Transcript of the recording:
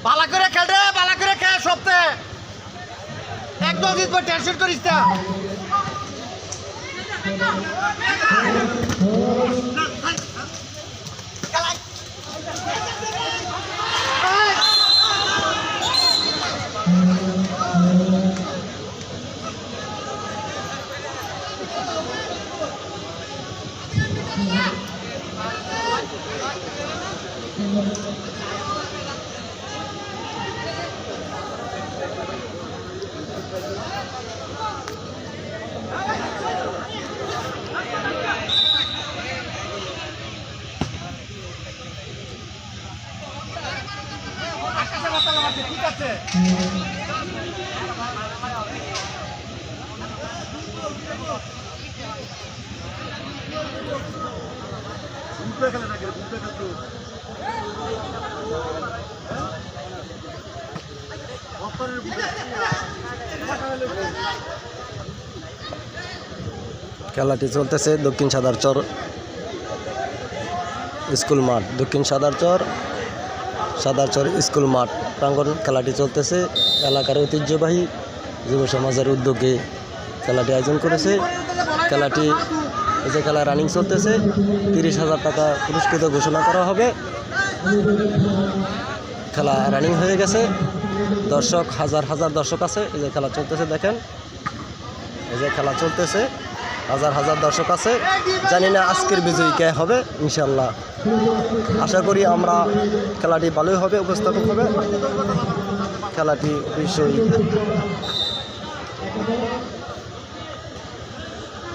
বালা করে খেল রে, বালা করে খেল সপ্তাহে একদম জিতবো, টেনশন করিস না। ঠিক আছে, খেলাটি চলতেছে দক্ষিণ সাদারচর স্কুল মাঠ, দক্ষিণ সাদারচর স্কুল মাঠ প্রাঙ্গণ খেলাটি চলতেছে। এলাকার ঐতিহ্যবাহী যুব সমাজের উদ্যোগে খেলাটি আয়োজন করেছে। খেলাটি যে খেলা রানিং চলতেছে, 30,000 টাকা পুরস্কৃত ঘোষণা করা হবে। খেলা রানিং হয়ে গেছে, দর্শক হাজার হাজার দর্শক আছে। এই যে খেলা চলতেছে, দেখেন এই যে খেলা চলতেছে, হাজার হাজার দর্শক আছে। জানি না আজকের বিজয়ী কে হবে, ইনশাল্লাহ আশা করি আমরা খেলাটি ভালোই হবে, উপস্থাপক হবে খেলাটি অবশ্যই।